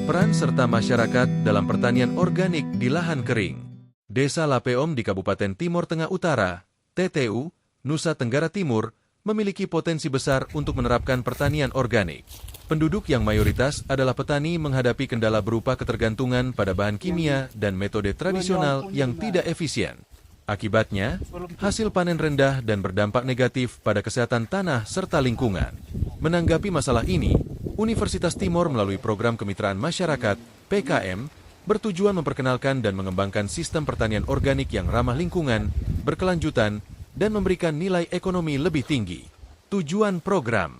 Peran serta masyarakat dalam pertanian organik di lahan kering. Desa Lapeom di Kabupaten Timor Tengah Utara, TTU, Nusa Tenggara Timur, memiliki potensi besar untuk menerapkan pertanian organik. Penduduk yang mayoritas adalah petani menghadapi kendala berupa ketergantungan pada bahan kimia dan metode tradisional yang tidak efisien. Akibatnya, hasil panen rendah dan berdampak negatif pada kesehatan tanah serta lingkungan. Menanggapi masalah ini, Universitas Timor melalui program kemitraan masyarakat, PKM, bertujuan memperkenalkan dan mengembangkan sistem pertanian organik yang ramah lingkungan, berkelanjutan, dan memberikan nilai ekonomi lebih tinggi. Tujuan program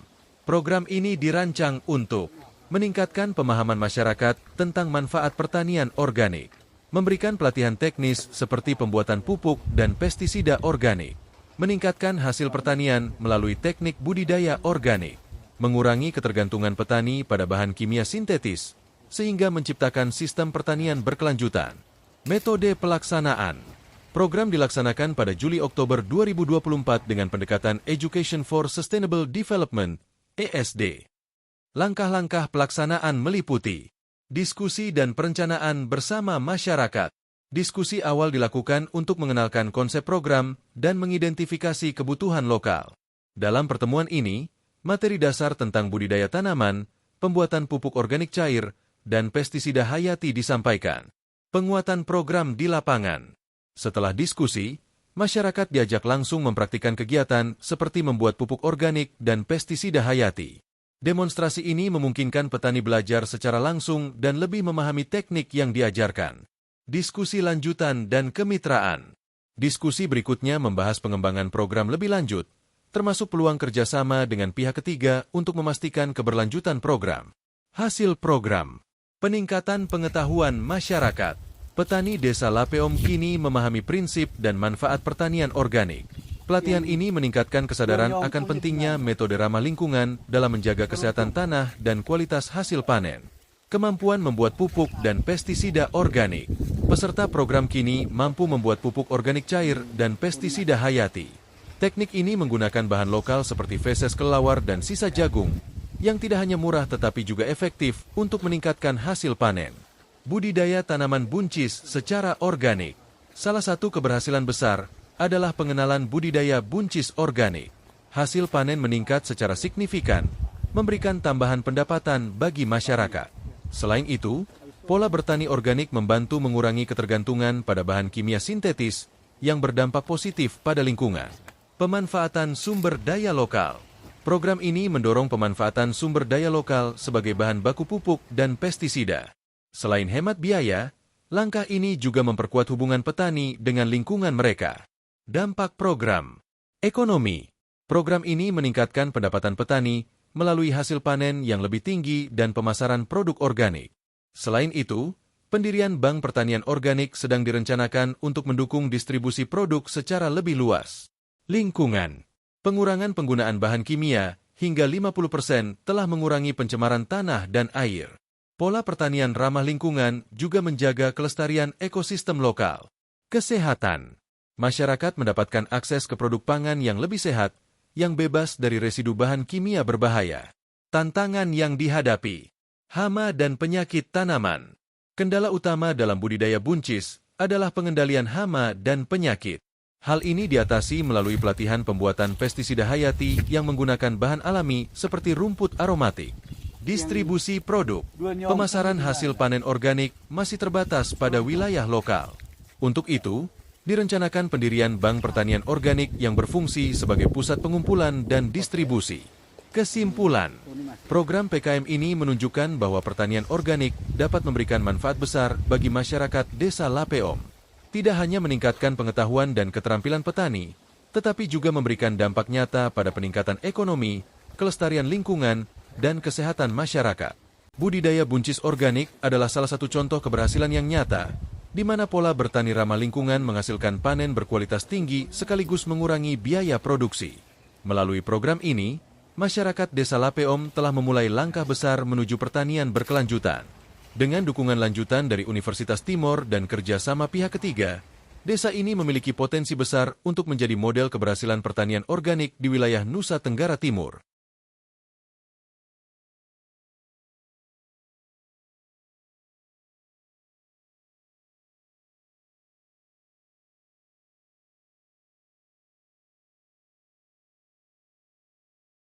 ini dirancang untuk meningkatkan pemahaman masyarakat tentang manfaat pertanian organik, memberikan pelatihan teknis seperti pembuatan pupuk dan pestisida organik, meningkatkan hasil pertanian melalui teknik budidaya organik, mengurangi ketergantungan petani pada bahan kimia sintetis, sehingga menciptakan sistem pertanian berkelanjutan. Metode pelaksanaan. Program dilaksanakan pada Juli-Oktober 2024 dengan pendekatan Education for Sustainable Development, ESD. Langkah-langkah pelaksanaan meliputi diskusi dan perencanaan bersama masyarakat. Diskusi awal dilakukan untuk mengenalkan konsep program dan mengidentifikasi kebutuhan lokal. Dalam pertemuan ini, materi dasar tentang budidaya tanaman, pembuatan pupuk organik cair, dan pestisida hayati disampaikan. Penguatan program di lapangan. Setelah diskusi, masyarakat diajak langsung mempraktikkan kegiatan seperti membuat pupuk organik dan pestisida hayati. Demonstrasi ini memungkinkan petani belajar secara langsung dan lebih memahami teknik yang diajarkan. Diskusi lanjutan dan kemitraan. Diskusi berikutnya membahas pengembangan program lebih lanjut, termasuk peluang kerjasama dengan pihak ketiga untuk memastikan keberlanjutan program. Hasil program. Peningkatan pengetahuan masyarakat. Petani Desa Lapeom kini memahami prinsip dan manfaat pertanian organik. Pelatihan ini meningkatkan kesadaran akan pentingnya metode ramah lingkungan dalam menjaga kesehatan tanah dan kualitas hasil panen. Kemampuan membuat pupuk dan pestisida organik. Peserta program kini mampu membuat pupuk organik cair dan pestisida hayati. Teknik ini menggunakan bahan lokal seperti feses kelelawar dan sisa jagung, yang tidak hanya murah tetapi juga efektif untuk meningkatkan hasil panen. Budidaya tanaman buncis secara organik. Salah satu keberhasilan besar adalah pengenalan budidaya buncis organik. Hasil panen meningkat secara signifikan, memberikan tambahan pendapatan bagi masyarakat. Selain itu, pola bertani organik membantu mengurangi ketergantungan pada bahan kimia sintetis yang berdampak positif pada lingkungan. Pemanfaatan sumber daya lokal. Program ini mendorong pemanfaatan sumber daya lokal sebagai bahan baku pupuk dan pestisida. Selain hemat biaya, langkah ini juga memperkuat hubungan petani dengan lingkungan mereka. Dampak program. Ekonomi. Program ini meningkatkan pendapatan petani melalui hasil panen yang lebih tinggi dan pemasaran produk organik. Selain itu, pendirian Bank Pertanian Organik sedang direncanakan untuk mendukung distribusi produk secara lebih luas. Lingkungan. Pengurangan penggunaan bahan kimia hingga 50% telah mengurangi pencemaran tanah dan air. Pola pertanian ramah lingkungan juga menjaga kelestarian ekosistem lokal. Kesehatan. Masyarakat mendapatkan akses ke produk pangan yang lebih sehat, yang bebas dari residu bahan kimia berbahaya. Tantangan yang dihadapi. Hama dan penyakit tanaman. Kendala utama dalam budidaya buncis adalah pengendalian hama dan penyakit. Hal ini diatasi melalui pelatihan pembuatan pestisida hayati yang menggunakan bahan alami seperti rumput aromatik. Distribusi produk. Pemasaran hasil panen organik masih terbatas pada wilayah lokal. Untuk itu, direncanakan pendirian Bank Pertanian Organik yang berfungsi sebagai pusat pengumpulan dan distribusi. Kesimpulan, program PKM ini menunjukkan bahwa pertanian organik dapat memberikan manfaat besar bagi masyarakat Desa Lapeom. Tidak hanya meningkatkan pengetahuan dan keterampilan petani, tetapi juga memberikan dampak nyata pada peningkatan ekonomi, kelestarian lingkungan, dan kesehatan masyarakat. Budidaya buncis organik adalah salah satu contoh keberhasilan yang nyata, di mana pola bertani ramah lingkungan menghasilkan panen berkualitas tinggi sekaligus mengurangi biaya produksi. Melalui program ini, masyarakat Desa Lapeom telah memulai langkah besar menuju pertanian berkelanjutan. Dengan dukungan lanjutan dari Universitas Timor dan kerjasama pihak ketiga, desa ini memiliki potensi besar untuk menjadi model keberhasilan pertanian organik di wilayah Nusa Tenggara Timur.